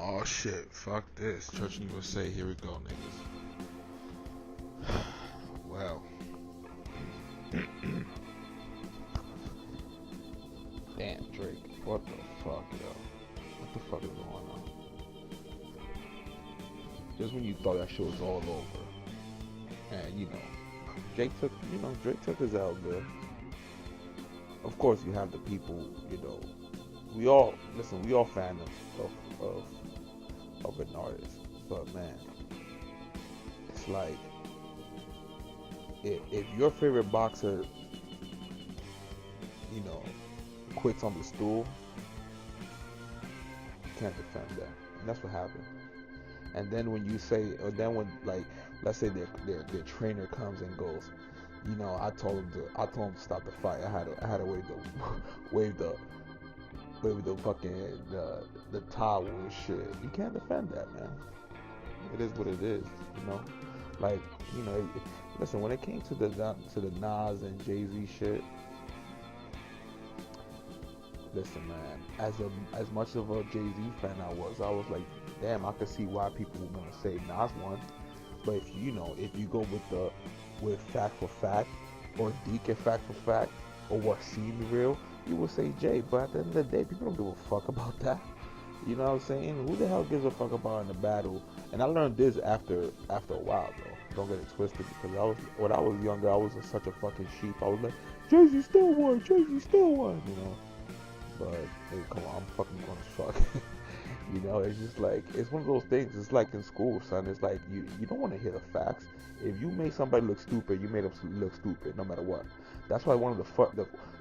Oh shit, fuck this. Church and USA, here we go, niggas. Well. Damn, Drake. What the fuck, yo? What the fuck is going on? Just when you thought that shit was all over. And, Drake took his L good. Of course, you have the people, we all fan of an artist. But, man, it's like, if your favorite boxer, quits on the stool, you can't defend that. And that's what happened. And then when you say, or then when, like, let's say their trainer comes and goes, I told him to stop the fight. I had to wave the fucking the towel and shit. You can't defend that, man. It is what it is, Like, listen, when it came to the Nas and Jay-Z shit, listen, man, as much of a Jay-Z fan I was like, damn, I could see why people were gonna say Nas won. But if you go with fact for fact, or Deacon fact for fact, or what seemed real, you would say Jay. But at the end of the day, people don't give a fuck about that. You know what I'm saying? Who the hell gives a fuck about in the battle? And I learned this after a while, bro. Don't get it twisted, because when I was younger, I was such a fucking sheep. I was like, Jay-Z still won, Jay-Z still won, But hey, come on, I'm fucking grown as fuck. It's just like, it's one of those things. It's like in school, son. It's like you don't want to hear the facts. If you make somebody look stupid, you made them look stupid, no matter what. That's why one of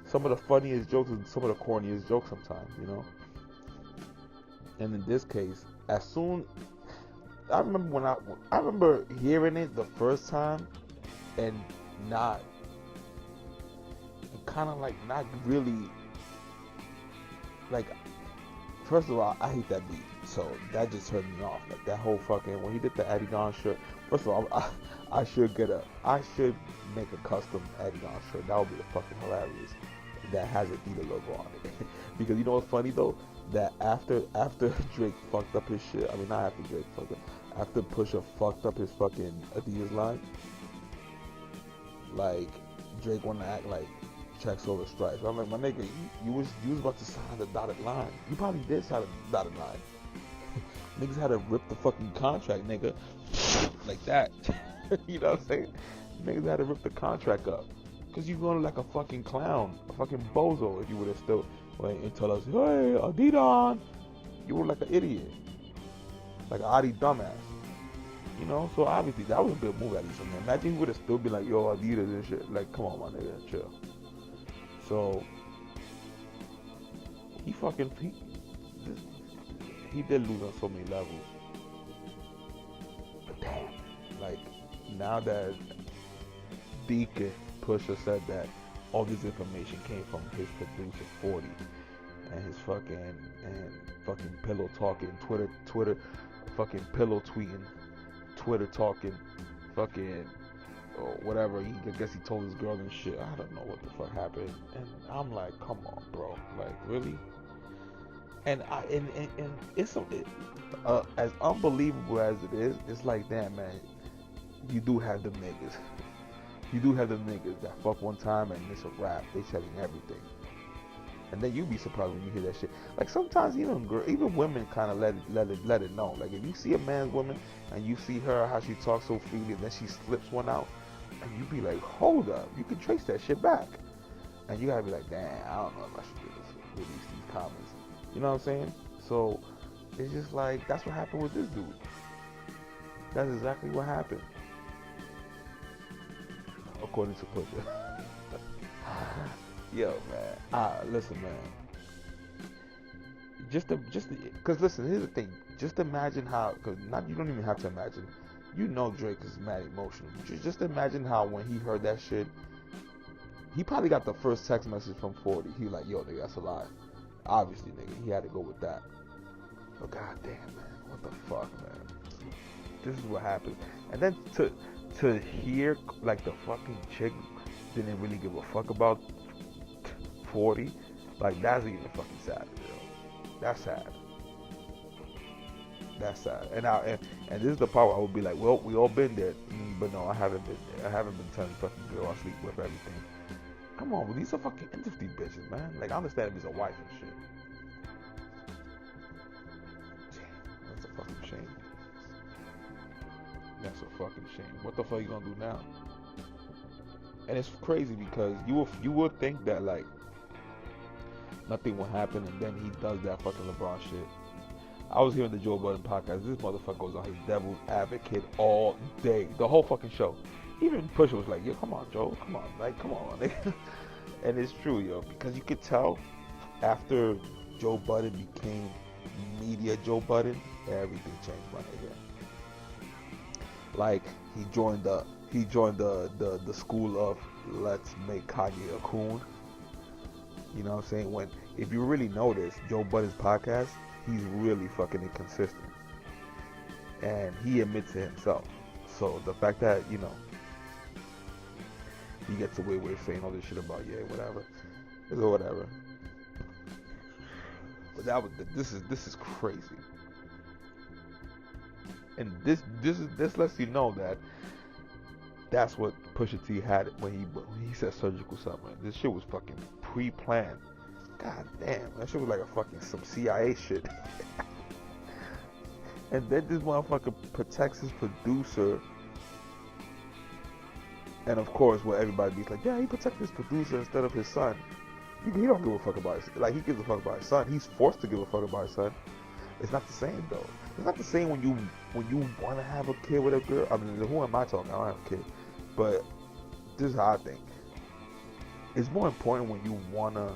some of the funniest jokes and some of the corniest jokes sometimes, And in this case, I remember hearing it the first time, and kind of like not really, like, first of all, I hate that beat, so that just turned me off. Like, that whole fucking, when he did the Adidas shirt, first of all, I should make a custom Adidas shirt. That would be fucking hilarious. That has an Adidas logo on it. Because you know what's funny though? That after Drake fucked up his shit, I mean, not after Drake fucked up, after Pusha fucked up his fucking Adidas line, like, Drake wanted to act like checks over stripes. I'm like, my nigga, you was about to sign the dotted line. You probably did sign the dotted line. Niggas had to rip the fucking contract, nigga, like that. You know what I'm saying? Niggas had to rip the contract up, cause you going like a fucking clown, a fucking bozo. If you would have still went and tell us, hey, Adidas, you were like an idiot, like an Adi dumbass. So obviously that was a good move at least. Man, imagine he would have still been like, yo, Adidas and shit. Like, come on, my nigga, chill. So he did lose on so many levels. But damn, like, now that Deacon Pusha said that all this information came from his producer 40 and his fucking pillow talking, Twitter fucking pillow tweeting, Twitter talking, fucking, or whatever. I guess he told his girl and shit. I don't know what the fuck happened. And I'm like, come on, bro. Like, really? And it's as unbelievable as it is. It's like, damn, man. You do have them niggas. You do have them niggas that fuck one time and it's a rap. They telling everything. And then you be surprised when you hear that shit. Like, sometimes even women kind of let it know. Like, if you see a man's woman and you see her how she talks so freely, and then she slips one out, and you be like, hold up, you can trace that shit back. And you gotta be like, damn, I don't know if I should do this, release these comments. You know what I'm saying? So it's just like, that's what happened with this dude. That's exactly what happened, according to Pusha. Yo, man. Listen, man. Cause listen, here's the thing. Just imagine how, you don't even have to imagine. Drake is mad emotional. Just imagine how when he heard that shit, he probably got the first text message from 40. He like, yo, nigga, that's a lie. Obviously, nigga, he had to go with that. But goddamn, man, what the fuck, man? This is what happened. And then to hear like the fucking chick didn't really give a fuck about 40, like, that's even fucking sad, yo. That's sad. That's sad. And this is the part where I would be like, well, we all been there, but no, I haven't been there. I haven't been telling fucking girl I sleep with everything. Come on, these are fucking entity bitches, man. Like I understand if he's a wife and shit. That's a fucking shame. That's a fucking shame. What the fuck are you gonna do now? And it's crazy because you would think that like nothing will happen, and then he does that fucking LeBron shit. I was hearing the Joe Budden podcast. This motherfucker goes on his devil's advocate all day, the whole fucking show. Even Pusha was like, "Yo, come on, Joe, come on, like, come on, nigga." And it's true, yo, because you could tell after Joe Budden became media Joe Budden, everything changed, my nigga. Like he joined the school of let's make Kanye a coon. You know what I'm saying? When if you really notice Joe Budden's podcast, he's really fucking inconsistent, and he admits it himself. So the fact that he gets away with saying all this shit about whatever, is whatever. But this is crazy, and this lets you know that that's what Pusha T had when he said surgical summer. This shit was fucking pre-planned. God damn, that shit was like a fucking some CIA shit. And then this motherfucker protects his producer. And of course, what everybody be like, yeah, he protects his producer instead of his son. He don't give a fuck about his, like he gives a fuck about his son. He's forced to give a fuck about his son. It's not the same though. It's not the same when you want to have a kid with a girl. I mean, who am I talking? I don't have a kid, but this is how I think. It's more important when you want to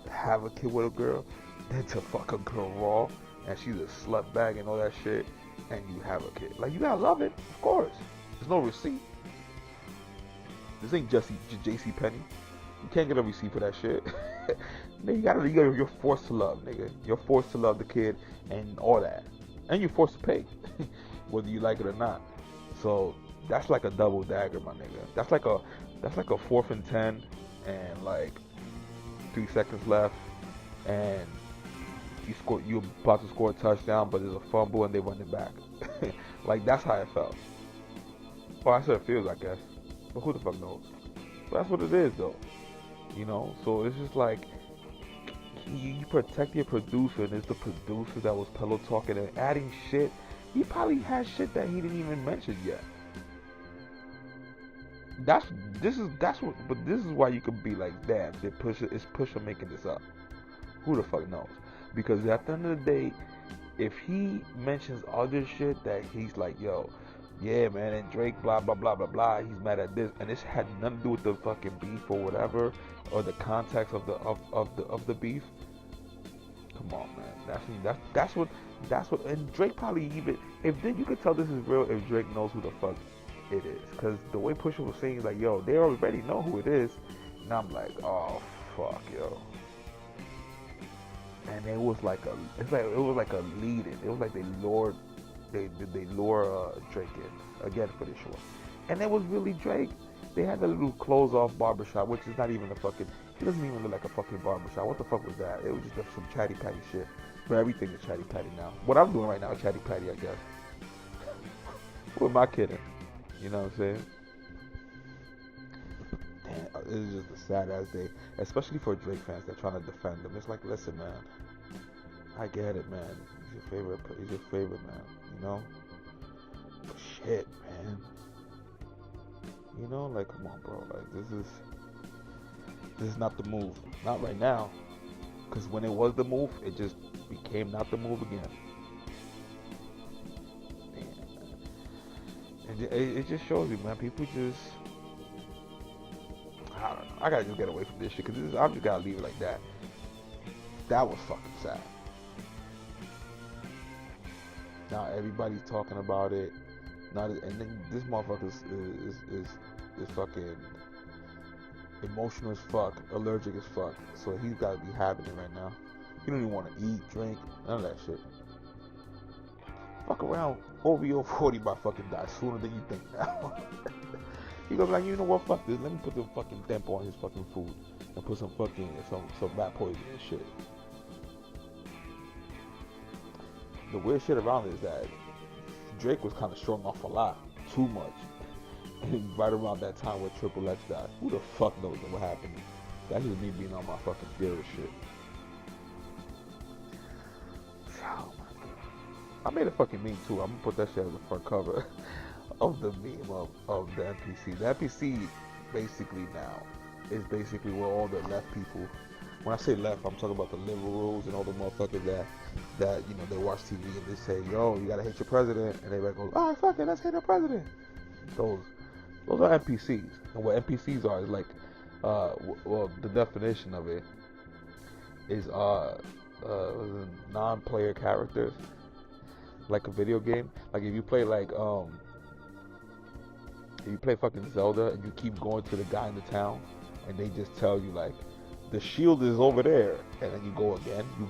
have a kid with a girl than to fuck a girl raw and she's a slut bag and all that shit, and you have a kid. Like you gotta love it, of course. There's no receipt. This ain't just JC Penney. You can't get a receipt for that shit. You're forced to love, nigga. You're forced to love the kid and all that, and you're forced to pay, whether you like it or not. So that's like a double dagger, my nigga. That's like a 4th and 10, and like 3 seconds left, and you're about to score a touchdown, but there's a fumble and they run it back. Like that's how it felt. Well, that's how it feels, I guess. But who the fuck knows? But that's what it is, though. So it's just like you protect your producer, and it's the producer that was pillow talking and adding shit. He probably had shit that he didn't even mention yet. This is why you could be like, damn, is Pusha making this up? Who the fuck knows? Because at the end of the day, if he mentions other shit that he's like, yo, yeah, man, and Drake, blah blah blah blah blah, he's mad at this, and this had nothing to do with the fucking beef or whatever, or the context of the beef. Come on, man, that's what, and Drake probably even if then you could tell this is real if Drake knows who the fuck it is, because the way Pusha was saying, like, yo, they already know who it is, and I'm like, oh fuck, yo. And it was like a lead in. It was like they lure Drake in again for this show, and it was really Drake. They had the little clothes off barbershop, which is not even a fucking. He doesn't even look like a fucking barbershop. What the fuck was that? It was just some chatty patty shit. But everything is chatty patty now. What I'm doing right now is chatty patty, I guess. Who am I kidding? You know what I'm saying? Damn, it is just a sad ass day, especially for Drake fans that are trying to defend him. It's like, listen, man, I get it, man. He's your favorite, man. But shit, man. Like, come on, bro. Like, this is not the move. Not right now. Because when it was the move, it just became not the move again. Damn, man. And it just shows you, man. People just, I don't know. I gotta just get away from this shit, because I'm just gotta leave it like that. That was fucking sad. Now everybody's talking about it. And then this motherfucker is fucking emotional as fuck, allergic as fuck. So he's gotta be having it right now. He don't even want to eat, drink, none of that shit. Fuck around, OVO 40 by fucking die sooner than you think now. He goes like, you know what, fuck this. Let me put the fucking tempo on his fucking food and put some fucking some rat poison and shit. the weird shit around it is that Drake was kind of showing off a lot, too much. And right around that time where Triple X died, who the fuck knows what happened? That's just me being on my fucking theory shit. Oh my god. I made a fucking meme too. I'm gonna put that shit as the front cover of the meme of the NPC. The NPC basically now is basically where all the left people, when I say left, I'm talking about the liberals and all the motherfuckers that you know, they watch TV and they say, yo, you gotta hate your president, and everybody goes, oh fuck it, let's hate our president. Those are NPCs. And what NPCs are is like, well, the definition of it is non-player characters, like a video game. Like if you play if you play fucking Zelda and you keep going to the guy in the town, and they just tell you like, the shield is over there, and then you go again. You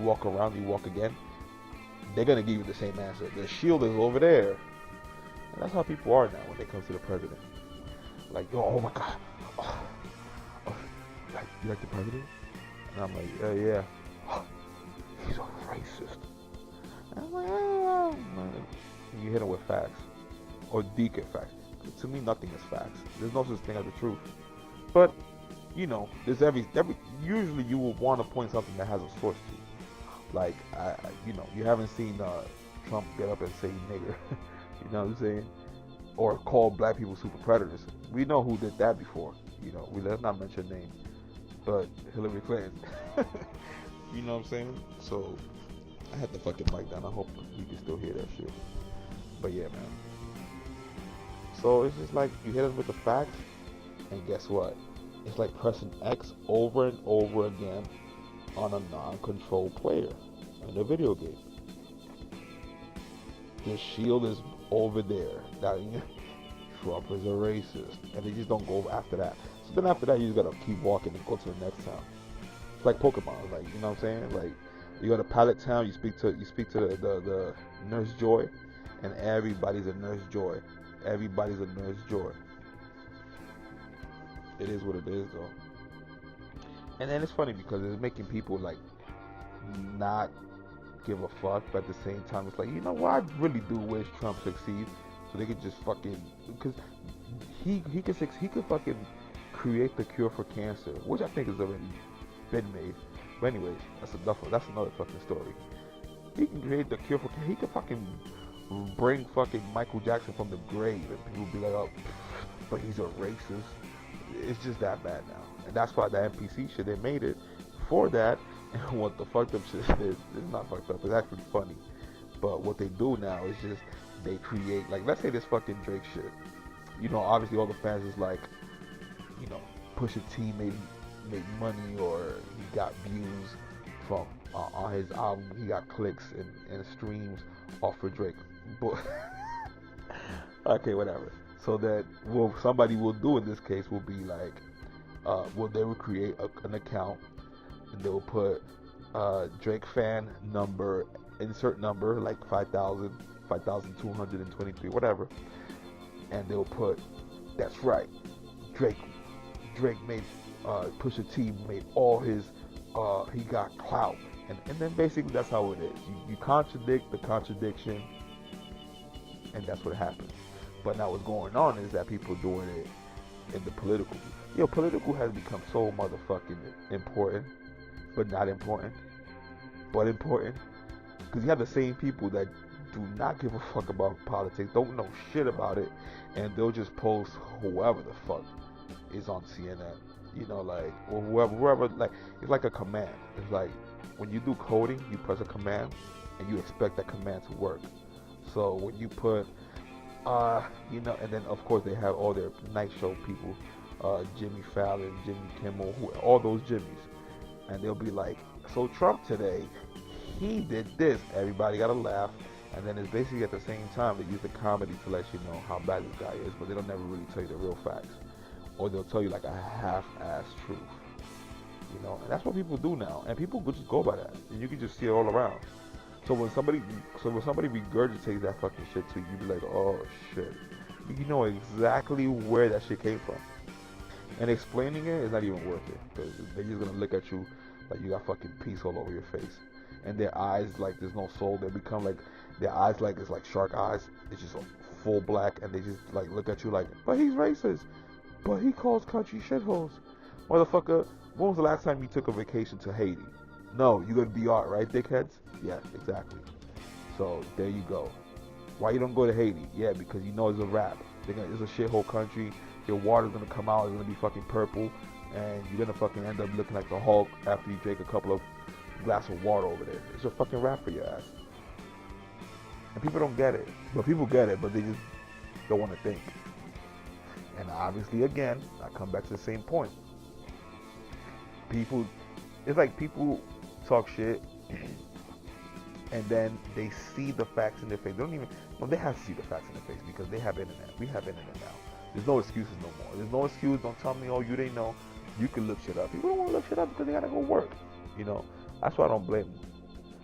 walk around, you walk again. They're gonna give you the same answer. The shield is over there. And that's how people are now when it comes to the president. Like, yo, oh my god, you like the president? And I'm like, yeah. He's a racist. And I'm like, oh. And you hit him with facts, or deacon facts. To me, nothing is facts. There's no such thing as the truth. But you know, there's every usually you will want to point something that has a source to. Like, you know, you haven't seen Trump get up and say nigger. You know what I'm saying? Or call black people super predators. We know who did that before. You know, let's not mention names. But Hillary Clinton. You know what I'm saying? So I had to fucking mic down. I hope you can still hear that shit. But yeah, man. So it's just like you hit us with the facts, and guess what? It's like pressing X over and over again on a non-controlled player in a video game. The shield is over there. That Trump is a racist, and they just don't go after that. So then after that, you just gotta keep walking and go to the next town. It's like Pokemon, like, you know what I'm saying? Like, you go to Pallet Town, you speak to the Nurse Joy, and everybody's a Nurse Joy. Everybody's a Nurse Joy. It is what it is, though. And then it's funny because it's making people like not give a fuck, but at the same time, it's like, you know what? I really do wish Trump succeeds, so they could just fucking, because he could fucking create the cure for cancer, which I think has already been made. But anyways, that's another fucking story. He can create the cure for cancer. He could fucking bring fucking Michael Jackson from the grave, and people be like, oh, but he's a racist. It's just that bad now, and that's why the NPC shit, they made it for that. And what the fucked up shit is, it's not fucked up, it's actually funny. But what they do now is just, they create, like, let's say this fucking Drake shit. You know, obviously all the fans is like, you know, Pusha T made money, or he got views from on his album, he got clicks and streams off for Drake. But okay, whatever. So that what somebody will do in this case will be like, well, they will create an account, and they will put Drake fan number, insert number, like 5,000, 5,223, whatever, and they'll put, that's right, Drake made, Pusha T made all his, he got clout, and then basically that's how it is. You contradict the contradiction, and that's what happens. But now what's going on is that people doing it in the political. Political has become so motherfucking important, but not important, but important. Because you have the same people that do not give a fuck about politics, don't know shit about it, and they'll just post whoever the fuck is on CNN. You know, like, or whoever, like, it's like a command. It's like, when you do coding, you press a command, and you expect that command to work. So when you put, you know, and then of course they have all their night show people, Jimmy Fallon, Jimmy Kimmel, all those Jimmys, and they'll be like, so Trump today, he did this, everybody got to laugh, and then it's basically at the same time they use the comedy to let you know how bad this guy is, but they don't never really tell you the real facts, or they'll tell you like a half-ass truth, you know, and that's what people do now, and people just go by that, and you can just see it all around. So when somebody regurgitates that fucking shit to you, you be like, oh shit. You know exactly where that shit came from. And explaining it is not even worth it. Because they're just going to look at you like you got fucking peace all over your face. and their eyes like there's no soul. They become like their eyes like it's like shark eyes. It's just full black, and they just like look at you like, but he's racist. But he calls country shitholes. Motherfucker, when was the last time you took a vacation to Haiti? No, you go to DR, right, dickheads? Yeah, exactly. So there you go. Why you don't go to Haiti? Yeah, because you know it's a rap. It's a shithole country. Your water's gonna come out. It's gonna be fucking purple, and you're gonna fucking end up looking like the Hulk after you drink a couple of glass of water over there. It's a fucking rap for your ass. And people don't get it. But people get it, but they just don't want to think. And obviously, again, I come back to the same point. People, it's like people talk shit, and then they see the facts in their face. They don't even, no, they have to see the facts in their face because they have internet. We have internet now. There's no excuses no more. There's no excuse. Don't tell me, oh, you didn't know. You can look shit up. People don't want to look shit up because they gotta go work. You know, that's why I don't blame them.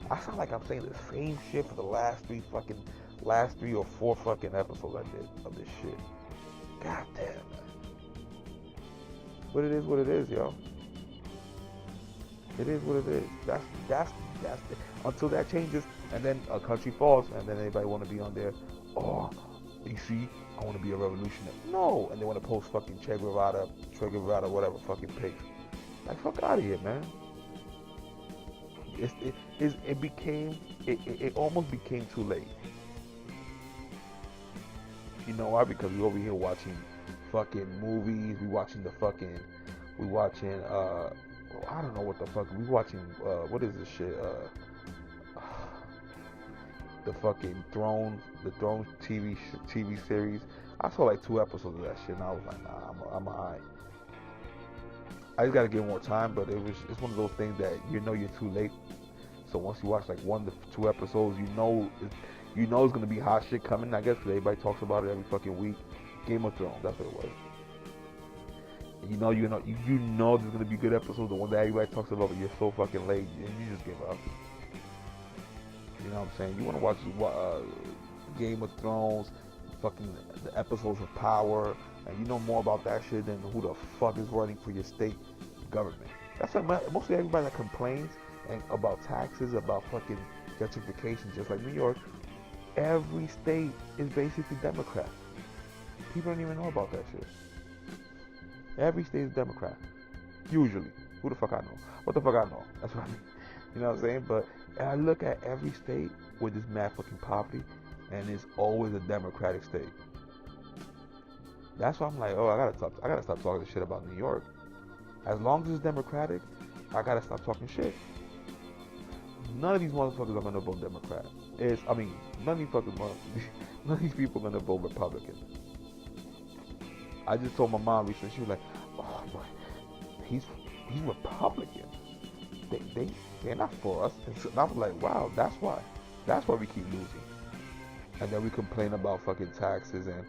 I sound like I'm saying the same shit for the last three or four fucking episodes I did of this shit. God damn, man. But it is what it is, yo. It is what it is. That's until that changes, and then a country falls, and then everybody want to be on there. Oh, you see, I want to be a revolutionary. No, and they want to post fucking Che Guevara, whatever fucking page. Like, fuck out of here, man. It almost became too late. You know why? Because we over here watching fucking movies. We watching I don't know what the fuck. We watching what is this shit? The fucking the Thrones TV series. I saw like 2 episodes of that shit, and I was like, nah, I'm alright. I just gotta give more time, but it's one of those things that you know you're too late. So once you watch like 1 to 2 episodes, you know it's gonna be hot shit coming. I guess because everybody talks about it every fucking week. Game of Thrones, that's what it was. And you know there's gonna be good episodes. The one that everybody talks about, but you're so fucking late, and you just give up. You know what I'm saying? You want to watch Game of Thrones, fucking the episodes of Power, and you know more about that shit than who the fuck is running for your state government. That's why mostly everybody that complains and about taxes, about fucking gentrification, just like New York, every state is basically Democrat. People don't even know about that shit. Every state is Democrat. Usually. Who the fuck I know? What the fuck I know? That's what I mean. You know what I'm saying? But I look at every state with this mad fucking poverty, and it's always a Democratic state. That's why I'm like, oh, I gotta stop talking shit about New York. As long as it's Democratic, I gotta stop talking shit. None of these motherfuckers are gonna vote Democrat. None of these people are gonna vote Republican. I just told my mom recently, she was like, oh boy, he's Republican. They're not for us. And I was like, wow, that's why we keep losing. And then we complain about fucking taxes and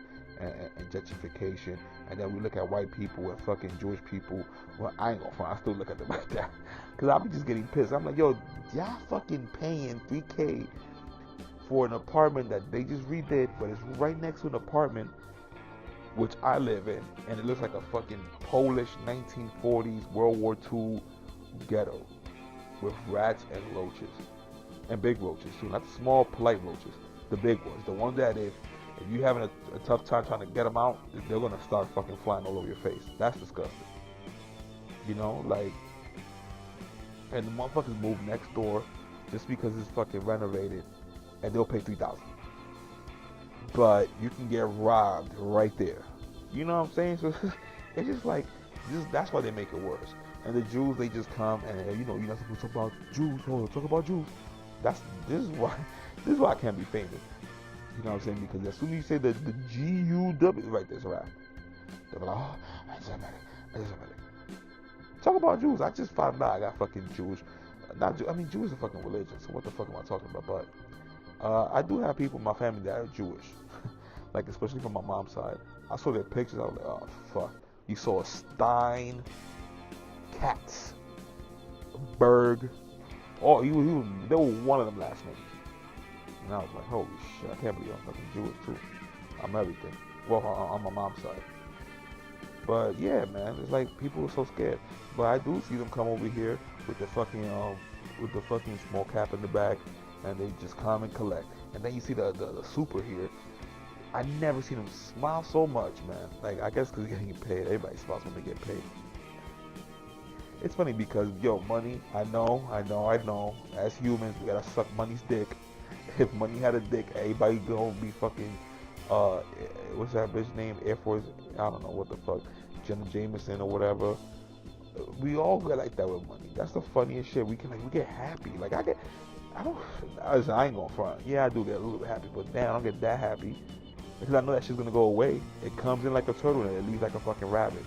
gentrification, and then we look at white people and fucking Jewish people. Well, I ain't gonna front, I still look at them like that, cause I be just getting pissed. I'm like, yo, y'all fucking paying $3,000 for an apartment that they just redid, but it's right next to an apartment which I live in, and it looks like a fucking Polish 1940s World War II ghetto with rats and roaches, and big roaches too, not the small polite roaches, the big ones, the ones that if you're having a tough time trying to get them out, they're gonna start fucking flying all over your face. That's disgusting. You know, like, and the motherfuckers move next door just because it's fucking renovated, and they'll pay $3,000. But you can get robbed right there. You know what I'm saying? So it's just like, that's why they make it worse. And the Jews, they just come and you're not supposed to talk about Jews. Oh, talk about Jews. This is why I can't be famous. You know what I'm saying? Because as soon as you say the G-U-W, right, there's a rap. They're like, oh, anti-Semitic. Talk about Jews. I just found out I got fucking Jewish. Jews is a fucking religion, so what the fuck am I talking about? But I do have people in my family that are Jewish. Like, especially from my mom's side. I saw their pictures, I was like, oh, fuck. You saw Stein, Katz, Berg. Oh, they were one of them last names. And I was like, holy shit, I can't believe I'm fucking Jewish too. I'm everything. Well, on my mom's side. But yeah, man, it's like people are so scared. But I do see them come over here with the fucking with the fucking small cap in the back, and they just come and collect. And then you see the super here. I never seen him smile so much, man. Like, I guess because he's getting paid. Everybody smiles when they get paid. It's funny because, yo, money, I know. As humans, we gotta suck money's dick. If money had a dick, everybody gonna be fucking, what's that bitch name? Air Force, I don't know what the fuck. Jenna Jameson or whatever. We all get like that with money. That's the funniest shit. We get happy. Like, I ain't gonna front. Yeah, I do get a little bit happy, but damn, I don't get that happy. Because I know that shit's gonna go away. It comes in like a turtle and it leaves like a fucking rabbit.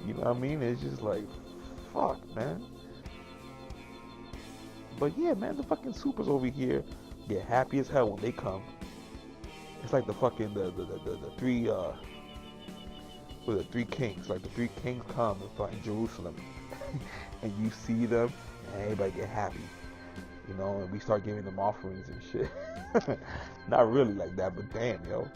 You know what I mean? It's just like, fuck, man. But yeah, man, the fucking supers over here get happy as hell when they come. It's like the fucking the three kings. Like the three kings come and fucking Jerusalem, and you see them, and everybody get happy. You know, and we start giving them offerings and shit. Not really like that, but damn, yo.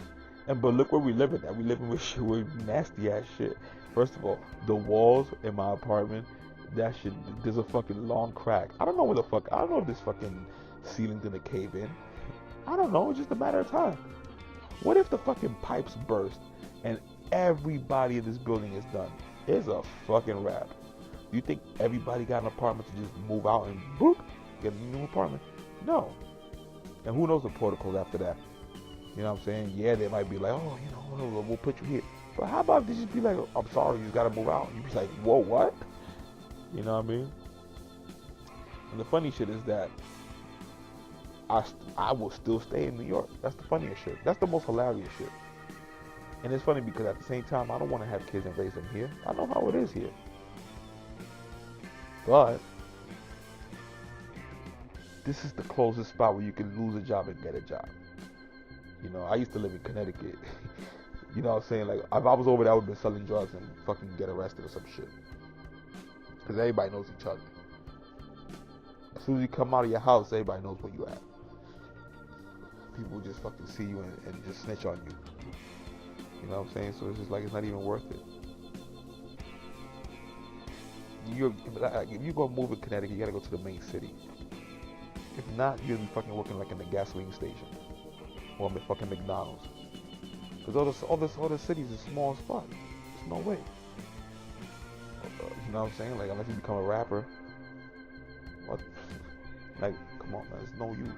But look where we living at. We living with shit, with nasty ass shit. First of all, the walls in my apartment, that shit, there's a fucking long crack. I don't know if this fucking ceiling's gonna cave in. I don't know, it's just a matter of time. What if the fucking pipes burst and everybody in this building is done? It's a fucking wrap. Do you think everybody got an apartment to just move out and boop, get a new apartment? No. And who knows the protocols after that? You know what I'm saying? Yeah, they might be like, oh, you know, we'll put you here. But how about if they just be like, I'm sorry, you gotta move out. You be like, whoa, what? You know what I mean? And the funny shit is that I will still stay in New York. That's the funniest shit. That's the most hilarious shit. And it's funny because at the same time, I don't want to have kids and raise them here. I know how it is here. But this is the closest spot where you can lose a job and get a job. You know, I used to live in Connecticut. You know what I'm saying? Like, if I was over there, I would have been selling drugs and fucking get arrested or some shit. Because everybody knows each other. As soon as you come out of your house, everybody knows where you at. People just fucking see you and just snitch on you. You know what I'm saying? So it's just like, it's not even worth it. If you go move in Connecticut, you gotta go to the main city. If not, you're gonna be fucking working like in the gasoline station. Or in the fucking McDonald's. Because all the cities is small as fuck. There's no way. You know what I'm saying? Like, unless you become a rapper. What? Like, come on, man. There's no use.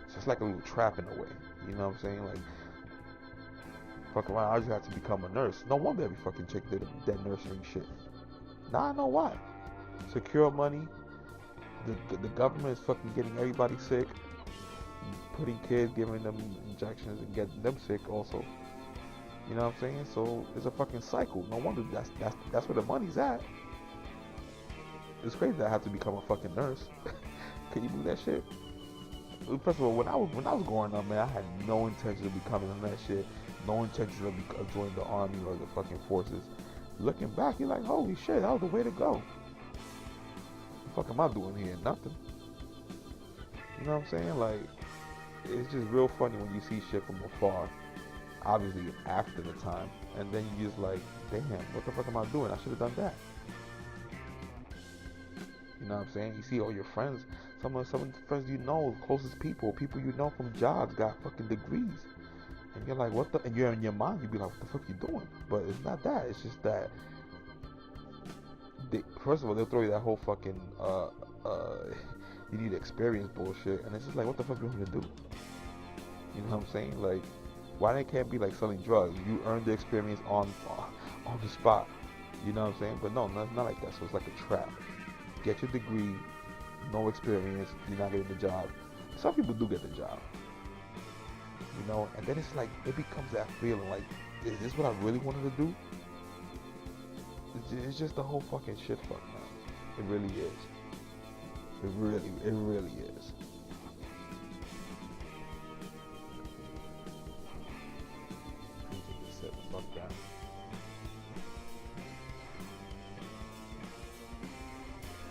It's just like a little trap in a way. You know what I'm saying? Like, fuck around. I just have to become a nurse. No wonder every fucking chick did that nursing shit. Now I know why. Secure money. The government is fucking getting everybody sick. Putting kids, giving them injections and getting them sick also. You know what I'm saying? So it's a fucking cycle. No wonder that's where the money's at. It's crazy that I have to become a fucking nurse. Can you believe that shit? First of all, when I was growing up, man, I had no intention of becoming that shit. No intention of joining the army or the fucking forces. Looking back, you're like, holy shit, that was the way to go. What the fuck am I doing here? Nothing. You know what I'm saying? Like, it's just real funny when you see shit from afar. Obviously, after the time. And then you just like, damn, what the fuck am I doing? I should have done that. You know what I'm saying? You see all your friends, some of the friends you know, closest people you know from jobs got fucking degrees. And you're like, what the, and you're in your mind, you be like, what the fuck you doing? But it's not that, it's just that, first of all, they'll throw you that whole fucking, you need experience bullshit, and it's just like, what the fuck you want to do? You know what I'm saying? Like, why they can't be like selling drugs? You earn the experience on the spot. You know what I'm saying? But no, not like that. So it's like a trap. Get your degree, no experience, you're not getting the job. Some people do get the job. You know, and then it's like, it becomes that feeling like, is this what I really wanted to do? It's just the whole fucking shit fuck, man. It really is. It really is. Just set the fuck down.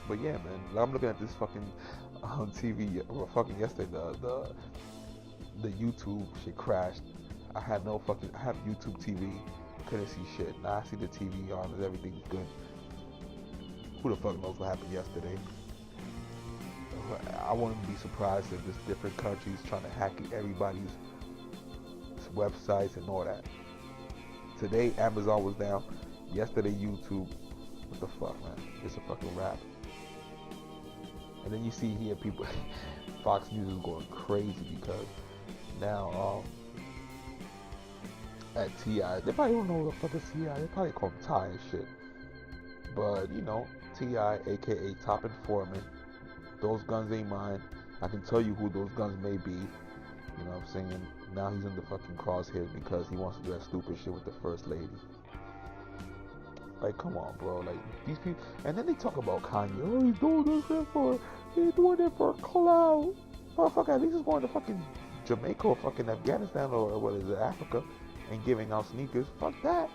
But yeah, man, I'm looking at this fucking on TV. Fucking yesterday, the YouTube shit crashed. I have YouTube TV. Couldn't see shit. Now I see the TV on and everything's good. Who the fuck knows what happened yesterday? I wouldn't be surprised if there's different countries trying to hack everybody's websites and all that. Today, Amazon was down. Yesterday, YouTube. What the fuck, man? It's a fucking rap. And then you see here people, Fox News is going crazy because now at TI, they probably don't know what the fuck is TI. They probably call him Ty and shit. But you know, TI, aka Top Informant. Those guns ain't mine. I can tell you who those guns may be. You know what I'm saying? Now he's in the fucking crosshairs because he wants to do that stupid shit with the first lady. Like, come on, bro. Like, these people. And then they talk about Kanye. Oh, he's doing this shit for. He's doing it for clout. Motherfucker, at least he's going to fucking Jamaica or fucking Afghanistan or what is it, Africa, and giving out sneakers. Fuck that.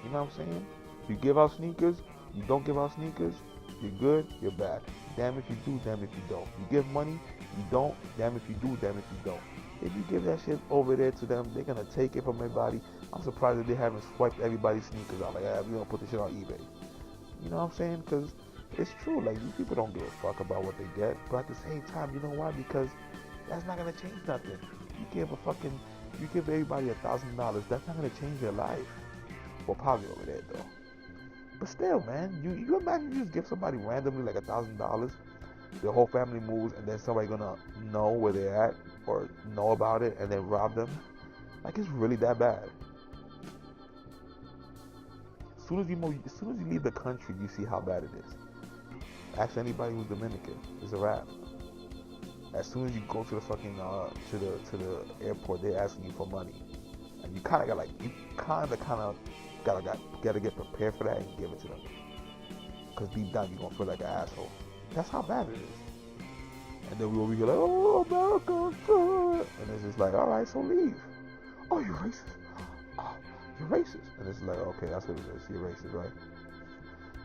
You know what I'm saying? You give out sneakers. You don't give out sneakers. You're good. You're bad. Damn if you do. Damn if you don't. You give money. You don't. Damn if you do. Damn if you don't. If you give that shit over there to them, they're gonna take it from everybody. I'm surprised that they haven't swiped everybody's sneakers out. Like, we're gonna put this shit on eBay. You know what I'm saying? Because it's true. Like, these people don't give a fuck about what they get. But at the same time, you know why? Because that's not gonna change nothing. You give everybody $1,000. That's not gonna change their life. Well, probably over there though. But still, man, you imagine you just give somebody randomly like $1,000, their whole family moves, and then somebody gonna know where they're at or know about it and then rob them? Like, it's really that bad. As soon as you leave the country, you see how bad it is. Ask anybody who's Dominican, it's a wrap. As soon as you go to the fucking to the airport, they're asking you for money, and you kind of gotta get prepared for that and give it to them. Cause deep down you're gonna feel like an asshole. That's how bad it is. And then we will be like, oh, America, good. And it's just like, all right, so leave. Oh, you're racist. Oh, you're racist. And it's like, okay, that's what it is. You're racist, right?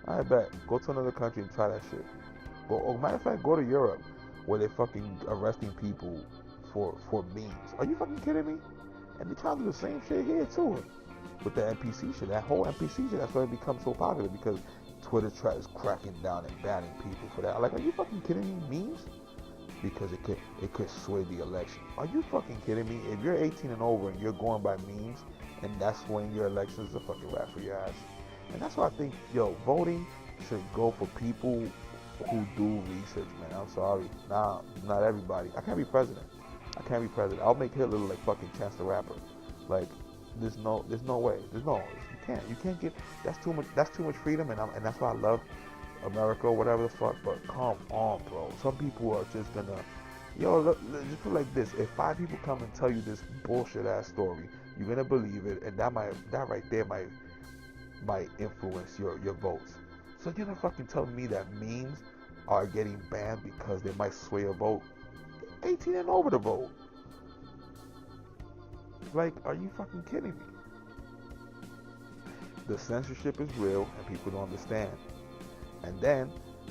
I bet. Go to another country and try that shit. Matter of fact, go to Europe where they're fucking arresting people for memes. Are you fucking kidding me? And they try to do the same shit here too. With the NPC shit, that whole NPC shit, that's why it becomes so popular because Twitter is cracking down and banning people for that. Like, are you fucking kidding me? Memes? Because it could sway the election. Are you fucking kidding me? If you're 18 and over and you're going by memes and that's swaying your elections, it's a fucking rap for your ass. And that's why I think, voting should go for people who do research, man. I'm sorry. Nah, not everybody. I can't be president. I'll make Hitler look like fucking Chance the Rapper. Like, there's no way. You can't get, that's too much freedom, and that's why I love America or whatever the fuck. But come on, bro. Some people are just gonna, just put it like this: if 5 people come and tell you this bullshit ass story, you're gonna believe it, and that right there might influence your votes. So you're not fucking telling me that memes are getting banned because they might sway a vote. 18 and over to vote. Like, are you fucking kidding me? The censorship is real and people don't understand. And then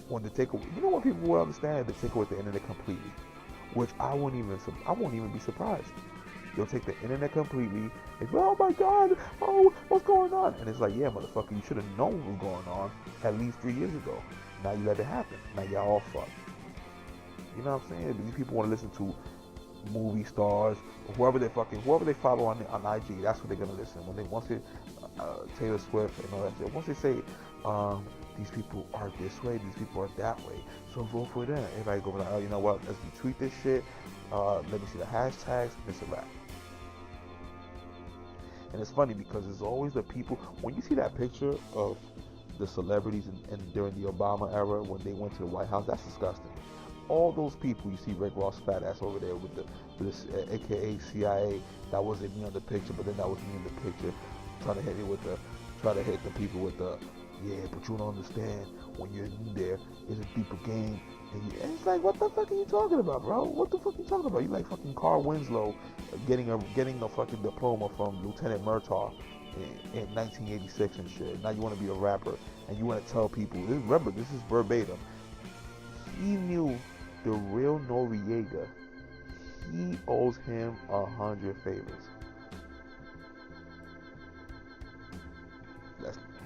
when they take away, what people will understand? They take away the internet completely, which I won't even be surprised. They'll take the internet completely. They go, oh my god, oh, what's going on? And it's like, yeah, motherfucker, you should have known what was going on at least 3 years ago. Now you let it happen. Now y'all all fucked. You know what I'm saying? These people want to listen to movie stars, whoever they follow on IG. That's what they're gonna listen. Once they Taylor Swift and all that shit. Once they say these people are this way, these people are that way, so vote for them. Everybody go like, oh, you know what? Let's retweet this shit. Let me see the hashtags. It's a wrap. And it's funny because it's always the people. When you see that picture of the celebrities during the Obama era when they went to the White House, that's disgusting. All those people, you see Rick Ross fat ass over there with this aka CIA. That wasn't me on the picture, but then that was me in the picture, trying to hit the people with the, yeah, but you don't understand. When you're in there, it's a deeper game. And it's like, what the fuck are you talking about, bro? What the fuck are you talking about? You like fucking Carl Winslow getting a fucking diploma from Lieutenant Murtaugh in 1986 and shit. Now you want to be a rapper and you want to tell people. Remember, this is verbatim. He knew the real Noriega. He owes him 100 favors.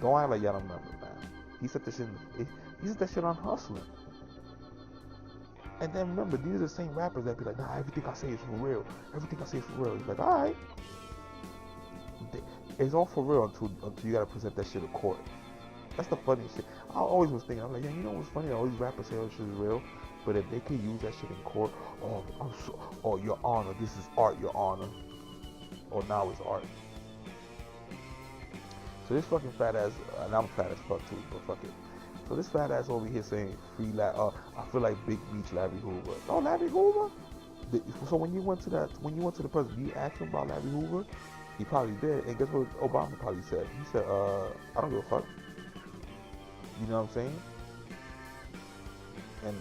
Don't act like y'all don't remember, man. He said that shit on Hustling. And then remember, these are the same rappers that be like, nah, everything I say is for real. Everything I say is for real. He's like, alright. It's all for real until you gotta present that shit in court. That's the funniest shit. I always was thinking, I'm like, yeah, you know what's funny? All these rappers say all this shit is real, but if they could use that shit in court, oh, your honor, this is art, your honor. Or now it's art. So this fucking fat ass, and I'm fat as fuck too, but fuck it. So this fat ass over here saying free I feel like Big Beach Larry Hoover. Oh, Larry Hoover? So when you went to the president, you asked him about Larry Hoover? He probably did. And guess what Obama probably said? He said, I don't give a fuck. You know what I'm saying? And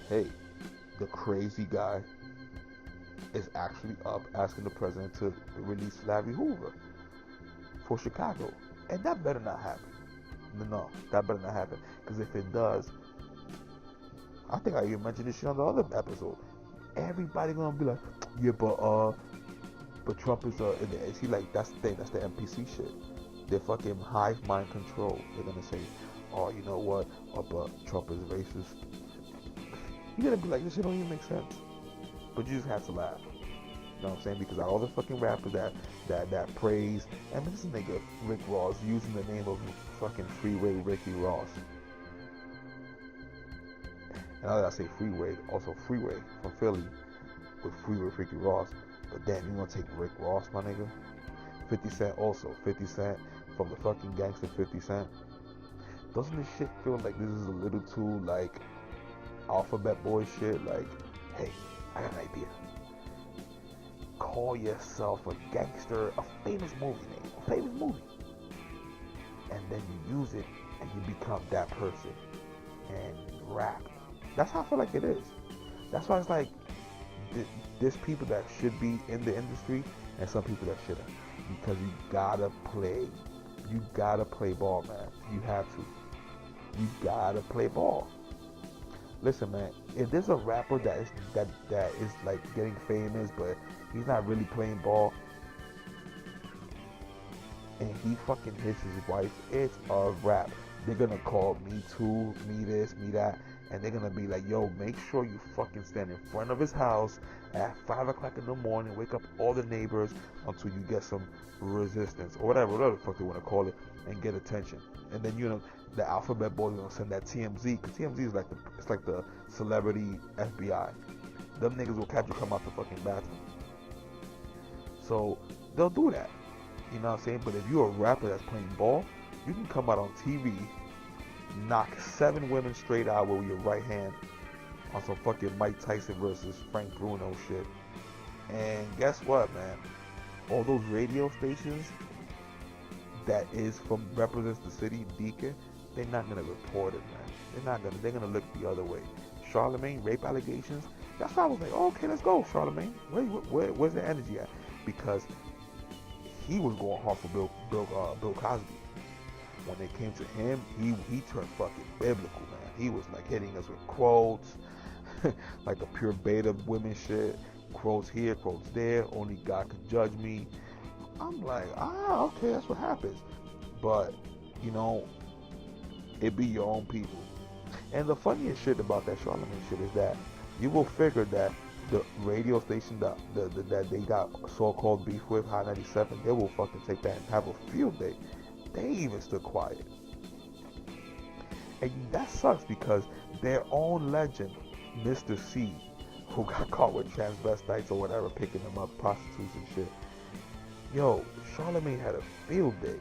hey, the crazy guy is actually up asking the president to release Larry Hoover for Chicago. And that better not happen. No, that better not happen. Because if it does, I think I even mentioned this shit on the other episode. Everybody gonna be like, yeah, but Trump is see, like, that's the thing, that's the NPC shit. They're fucking hive mind control. They're gonna say, oh, you know what? Oh, but Trump is racist. You're gonna be like, this shit don't even make sense. But you just have to laugh. You know what I'm saying? Because all the fucking rappers that praise, I mean, this nigga Rick Ross using the name of fucking Freeway Ricky Ross. And now that I say Freeway, also Freeway from Philly with Freeway Ricky Ross. But damn, you gonna take Rick Ross, my nigga? 50 Cent also. 50 Cent from the fucking gangster 50 Cent. Doesn't this shit feel like this is a little too, like, alphabet boy shit? Like, hey, I got an idea. Call yourself a gangster, a famous movie name, a famous movie. And then you use it and you become that person and rap. That's how I feel like it is. That's why it's like, there's people that should be in the industry and some people that shouldn't. Because you gotta play ball, man. You have to. You gotta play ball. Listen, man, if there's a rapper that is like getting famous, but he's not really playing ball, and he fucking hits his wife, it's a rap. They're gonna call me too, me this, me that, and they're gonna be like, yo, make sure you fucking stand in front of his house at 5 o'clock in the morning, wake up all the neighbors until you get some resistance, or whatever the fuck they wanna call it, and get attention. And then, you know, the alphabet boys gonna send that TMZ, because TMZ is like the celebrity FBI. Them niggas will catch you come out the fucking bathroom. So they'll do that. You know what I'm saying? But if you're a rapper that's playing ball, you can come out on TV, knock 7 women straight out with your right hand on some fucking Mike Tyson versus Frank Bruno shit. And guess what, man? All those radio stations that represents the city of Deacon, they're not gonna report it, man. They're gonna look the other way. Charlemagne, rape allegations. That's why I was like, oh, okay, let's go, Charlemagne. Where's the energy at? Because he was going hard for Bill Cosby. When it came to him, he turned fucking biblical, man. He was like hitting us with quotes, like a pure beta women shit. Quotes here, quotes there. Only God could judge me. I'm like, okay, that's what happens. But, you know, it be your own people. And the funniest shit about that Charlemagne shit is that you will figure that the radio station that they got so-called beef with, High 97, they will fucking take that and have a field day. They even stood quiet. And that sucks because their own legend, Mr. C, who got caught with transvestites or whatever, picking them up, prostitutes and shit. Yo, Charlemagne had a field day.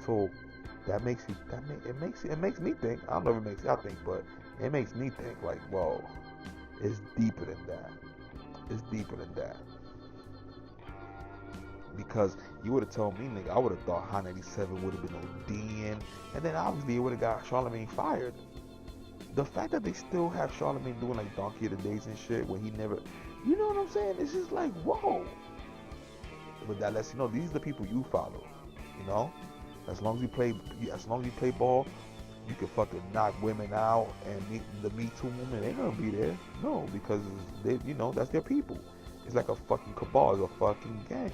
So it makes me think. I don't know if it makes y'all think, but it makes me think like, whoa, it's deeper than that. It's deeper than that. Because you would have told me, nigga, I would have thought High 97 would have been ODing, and then obviously it would have got Charlemagne fired. The fact that they still have Charlemagne doing like Donkey of the Days and shit when he never, you know what I'm saying? It's just like, whoa. But that lets you know these are the people you follow. You know, as long as you play ball, you can fucking knock women out, and the Me Too movement ain't gonna be there. No, because they, you know, that's their people. It's like a fucking cabal, it's a fucking gang.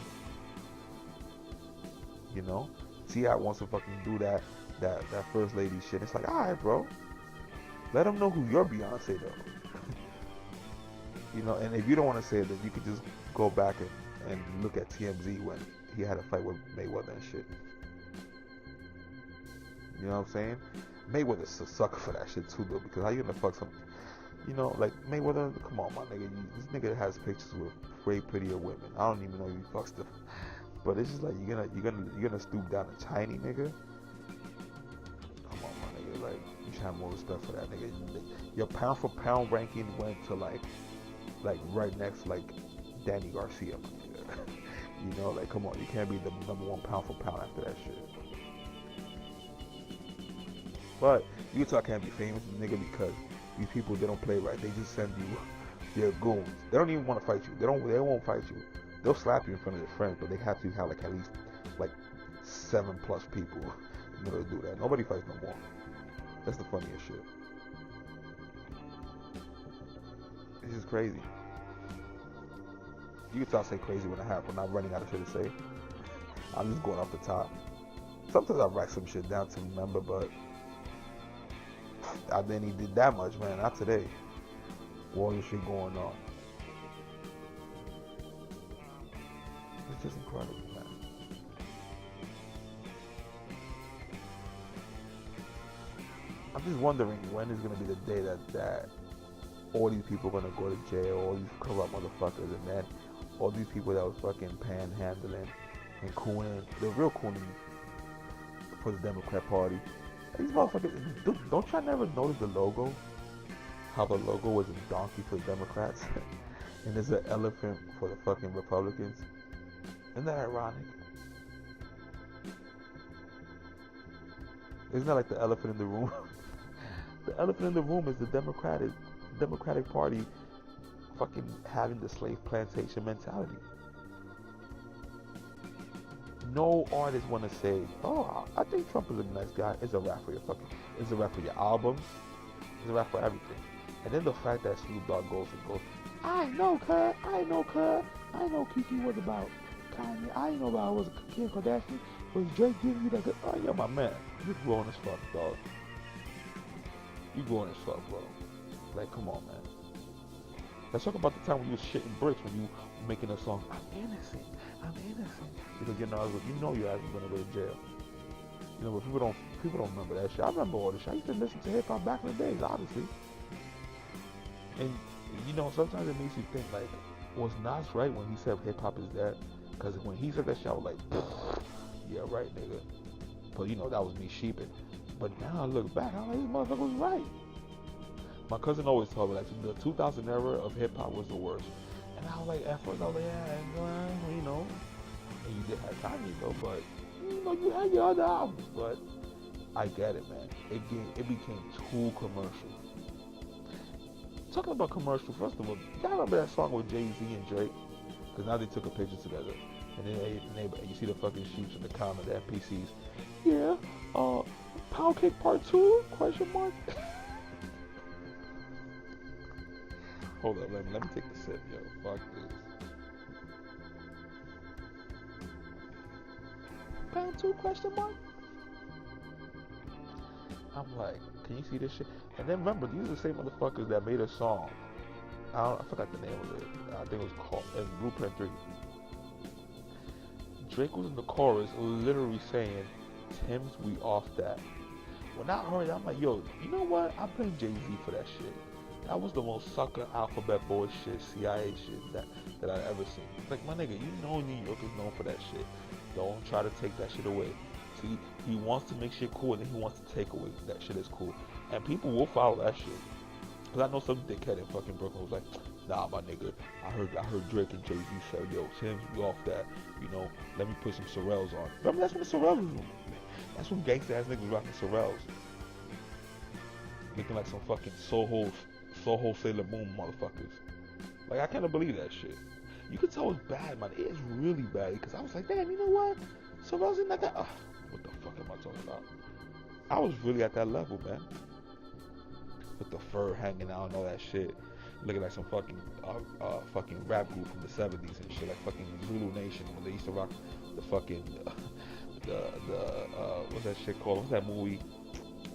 You know, T.I. wants to fucking do that that first lady shit. It's like, alright, bro, let them know who you're Beyonce though. You know, and if you don't want to say it, then you could just go back and look at TMZ when he had a fight with Mayweather and shit. You know what I'm saying? Mayweather's a sucker for that shit too, though, because how you gonna fuck some, you know, like Mayweather? Come on, my nigga, this nigga has pictures with way prettier women. I don't even know if he fucks them, but it's just like you're gonna stoop down a tiny nigga. Come on, my nigga, like you should have more respect for that nigga. Your pound for pound ranking went to like right next like Danny Garcia, my nigga. You know, like come on, you can't be the number one pound for pound after that shit. But you talk can't be famous, nigga, because these people they don't play right. They just send you their goons. They don't even want to fight you. They won't fight you. They'll slap you in front of their friends, but they have to have like at least like 7+ people in order to do that. Nobody fights no more. That's the funniest shit. It's just crazy. You can start say crazy when I'm running out of shit to say. I'm just going off the top. Sometimes I write some shit down to remember, but I didn't even did that much, man. Not today. All this shit going on. It's just incredible, man. I'm just wondering when is gonna be the day that all these people are gonna go to jail, all these corrupt motherfuckers, and then all these people that was fucking panhandling and cooning, the real cooning for the Democrat Party. These motherfuckers, don't y'all never notice the logo? How the logo was a donkey for the Democrats and there's an elephant for the fucking Republicans. Isn't that ironic? Isn't that like the elephant in the room? The elephant in the room is the Democratic Party fucking having the slave plantation mentality. No artist want to say, oh, I think Trump is a nice guy. It's a rap for it's a rap for your albums. It's a rap for everything. And then the fact that Snoop Dogg goes, I know Kiki was about Kanye. I know about I was Kim Kardashian. Was Drake giving you that good? Oh, yeah, my man. You grown as fuck, dog. You grown as fuck, bro. Like, come on, man. Let's talk about the time when you was shitting bricks when you were making a song, I'm innocent. Because you know your ass is gonna go to jail. You know, but people don't remember that shit. I remember all this shit. I used to listen to hip hop back in the days, obviously. And you know, sometimes it makes you think like, was Nas right when he said hip hop is dead? Because when he said that shit, I was like, yeah, right, nigga. But you know, that was me sheeping. But now I look back, I'm like, this motherfucker was right. My cousin always told me that the 2000 era of hip hop was the worst. And I was like, at first I was like, yeah, you know. And you did have Kanye though, but you know, you had your other albums. But I get it, man. It became too commercial. Talking about commercial, first of all, y'all remember that song with Jay-Z and Drake? Because now they took a picture together. And then you see the fucking sheeps in the comment, the NPCs. Yeah, Pound Cake Part 2? Question mark? Hold up, let me take a sip, yo. Fuck this. Pound 2? Question mark? I'm like, can you see this shit? And then remember, these are the same motherfuckers that made a song. I forgot the name of it. I think it was called Blueprint 3. Drake was in the chorus literally saying, Tim's, we off that. When I heard it, I'm like, yo, you know what? I blame Jay-Z for that shit. That was the most sucker alphabet boy shit, CIA shit that I've ever seen. Like, my nigga, you know New York is known for that shit. Don't try to take that shit away. See, he wants to make shit cool, and then he wants to take away that shit is cool. And people will follow that shit. Cause I know some dickhead in fucking Brooklyn was like, nah, my nigga, I heard Drake and Jay-Z say, yo, Tim's, we off that. You know, let me put some Sorels on. Remember, that's when the Sorels was on. That's when gangsta ass niggas was rocking Sorels. Looking like some fucking Soho Sailor Moon motherfuckers. Like, I can't believe that shit. You can tell it's bad, man. It is really bad. Because I was like, damn, you know what? Sorels in that guy. What the fuck am I talking about? I was really at that level, man. With the fur hanging out and all that shit. Looking like some fucking rap group from the 70s and shit. Like fucking Zulu Nation when they used to rock the fucking what's that shit called? What's that movie?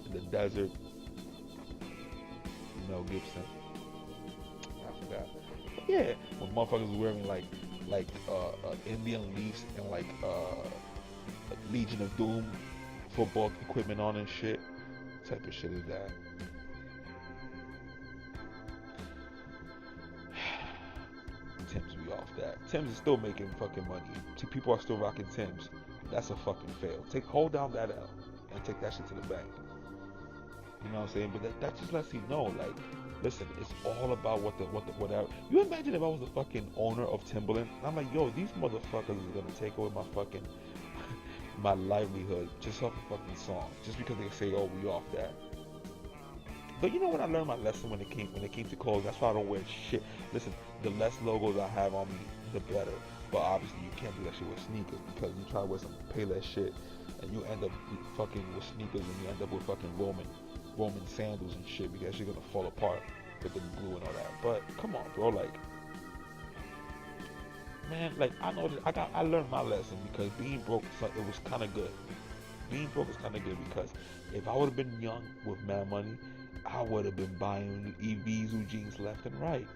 In the desert. Mel Gibson. I forgot. But yeah, when motherfuckers was wearing Indian leaves and Legion of Doom football equipment on and shit. What type of shit is that? Tim's we off that. Tim's is still making fucking money. See, people are still rocking Tim's. That's a fucking fail. Hold down that L and take that shit to the bank. You know what I'm saying? But that just lets you know, like, listen, it's all about whatever. You imagine if I was the fucking owner of Timberland? I'm like, yo, these motherfuckers is gonna take away my fucking my livelihood just off a fucking song, just because they say, oh, we off that. But you know when I learned my lesson when it came to clothes, that's why I don't wear shit. Listen, the less logos I have on me, the better. But obviously you can't do that shit with sneakers, because you try to wear some Payless shit and you end up fucking with sneakers and you end up with fucking Roman sandals and shit, because you're gonna fall apart with the glue and all that. But come on, bro, like, man, like, I know that I learned my lesson, because being broke, it was kind of good. Being broke is kind of good, because if I would have been young with mad money, I would have been buying Evisu jeans left and right,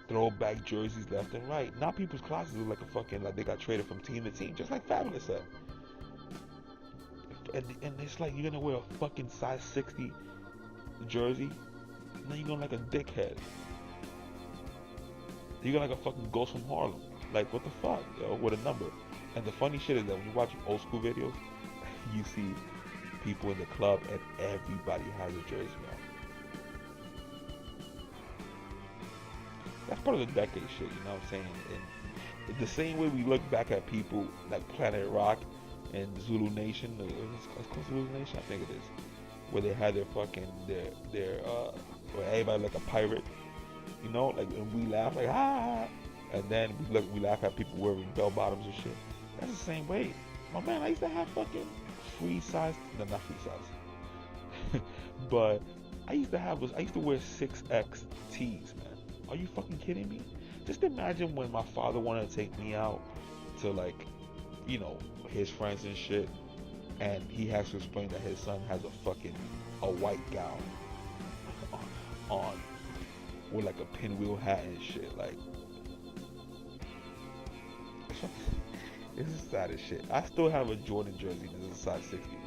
throwback jerseys left and right. Now people's closets look like a fucking, like they got traded from team to team, just like Fabulous said. And it's like you're gonna wear a fucking size 60 jersey, and then you're gonna like a dickhead. You're gonna like a fucking ghost from Harlem. Like, what the fuck, yo, with a number. And the funny shit is that when you watch old school videos, you see people in the club and everybody has a jersey on. That's part of the decade shit, you know what I'm saying? And the same way we look back at people like Planet Rock and Zulu Nation, it's called Zulu Nation, I think it is, where they had their fucking where everybody like a pirate, you know, like, and we laugh like ah, and then we laugh at people wearing bell bottoms and shit. That's the same way, my man. I used to have fucking free size, no, not free size, but I used to wear 6X tees, man. Are you fucking kidding me? Just imagine when my father wanted to take me out to, like, you know, his friends and shit, and he has to explain that his son has a white gown on with like a pinwheel hat and shit. Like, this is sad as shit. I still have a Jordan jersey that's a size 60.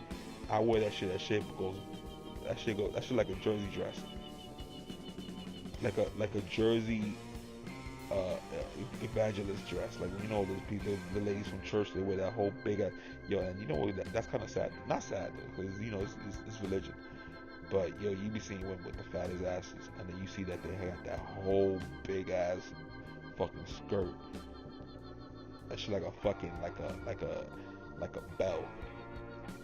I wear that shit. That shit like a jersey dress, like a jersey evangelist dress. Like, you know, those people, the ladies from church, they wear that whole big ass, yo. And you know what? That's kind of sad. Not sad though, because you know it's religion. But yo, you be seeing women with the fattest asses, and then you see that they got that whole big ass fucking skirt. That shit like a fucking like a bell.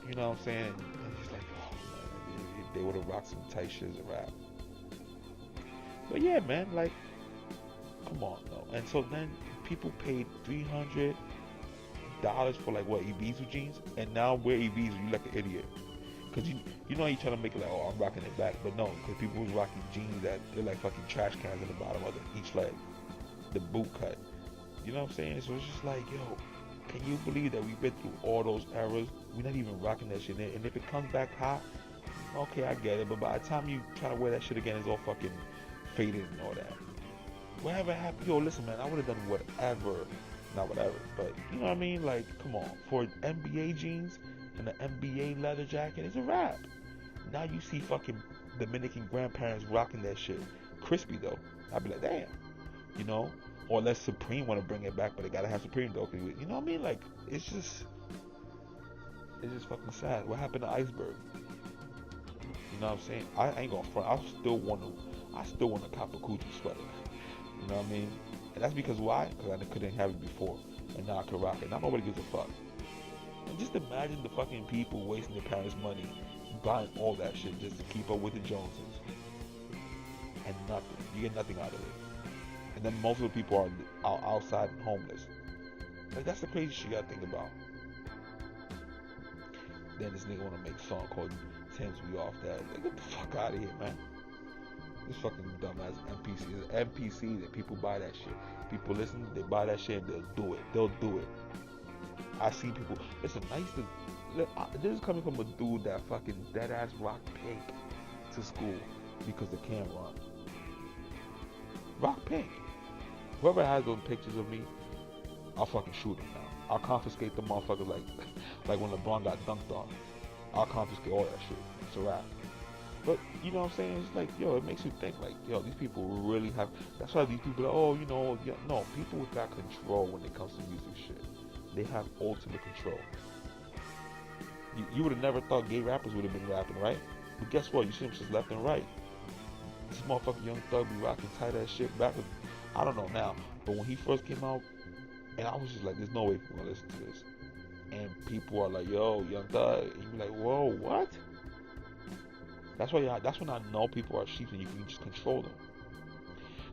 You know what I'm saying? And it's like, oh man, if they would have rocked some tight shit as a rap. But yeah, man, like, come on though. And so then people paid $300 for like what, Evisu jeans, and now wear Evisu, you like an idiot. Cause you know you trying to make it like, oh, I'm rocking it back, but no, cause people was rocking jeans that they're like fucking trash cans in the bottom of each leg, the boot cut. You know what I'm saying? So it's just like, yo, can you believe that we've been through all those eras? We're not even rocking that shit, and if it comes back hot, okay, I get it. But by the time you try to wear that shit again, it's all fucking faded and all that. Whatever happened, yo, listen, man, I would have done whatever, not whatever, but you know what I mean? Like, come on, for NBA jeans and the NBA leather jacket, it's a wrap. Now you see fucking Dominican grandparents rocking that shit. Crispy though. I'd be like, damn, you know? Or unless Supreme want to bring it back, but they gotta have Supreme though. You know what I mean? Like, it's just fucking sad. What happened to Iceberg? You know what I'm saying? I ain't gonna front. I still want a cop a Coochie sweater. You know what I mean? And that's because why? Because I couldn't have it before, and now I can rock it. Now nobody gives a fuck. And just imagine the fucking people wasting their parents' money buying all that shit just to keep up with the Joneses, and nothing. You get nothing out of it. And then most of the people are outside and homeless. Like, that's the crazy shit you gotta think about. Then this nigga wanna make a song called Tim's We Off That. Like, get the fuck out of here, man. This fucking dumbass NPC. It's an NPC that people buy that shit. People listen, they buy that shit and they'll do it. I see people. Listen, I used to. This is coming from a dude that fucking dead ass rock pink to school because they can't run. Rock pink. Whoever has those pictures of me, I'll fucking shoot him now. I'll confiscate the motherfuckers like like when LeBron got dunked on. I'll confiscate all that shit. It's a wrap. But you know what I'm saying? It's like, yo, it makes you think like, yo, these people really have. That's why these people are, oh, you know, yeah, no, people got control when it comes to music shit. They have ultimate control. You would have never thought gay rappers would have been rapping, right? But guess what? You see them just left and right. This motherfucking Young Thug be rocking tight ass shit back. I don't know now, but when he first came out, and I was just like, there's no way people gonna listen to this. And people are like, yo, Young Thug, and you be like, whoa, what? That's why. That's when I know people are sheep and you can just control them.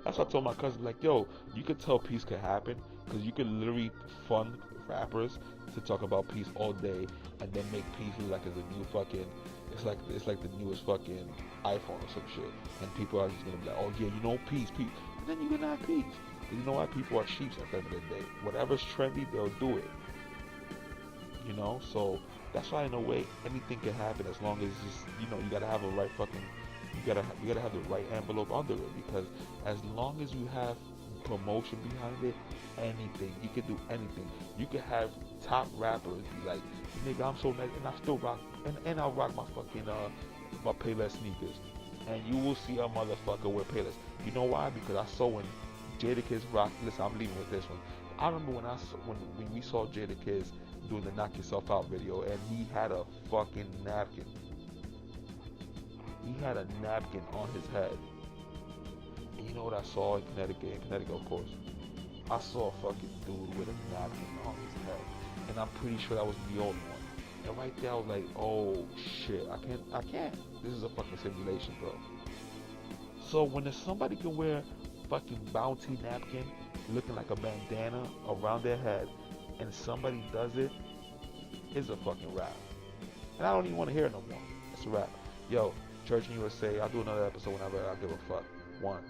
That's why I told my cousin, like, yo, you could tell peace could happen because you could literally fund rappers to talk about peace all day and then make peace look like it's a new fucking. It's like the newest fucking iPhone or some shit, and people are just gonna be like, oh yeah, you know, peace, peace. And then you can have peace. You know why? People are sheep at the end of the day. Whatever's trendy, they'll do it. You know, so that's why in a way anything can happen as long as just, you know, you gotta have a right fucking, you gotta have the right envelope under it, because as long as you have promotion behind it, anything you can do, anything you can have top rappers be like, nigga, I'm so nice and I still rock, and I'll rock my fucking my Payless sneakers, and you will see a motherfucker wear Payless. You know why? Because I saw when Jadakiss rock. Listen, I'm leaving with this one. I remember when when we saw Jadakiss doing the Knock Yourself Out video, and he had a fucking napkin. He had a napkin on his head. And you know what I saw in Connecticut? In Connecticut, of course. I saw a fucking dude with a napkin on his head, and I'm pretty sure that was the only one. And right there, I was like, oh shit, I can't. This is a fucking simulation, bro. So when there's somebody can wear fucking bounty napkin looking like a bandana around their head, and somebody does it, it's a fucking rap. And I don't even want to hear it no more. It's a rap. Yo, Church in USA, I'll do another episode whenever I give a fuck. One.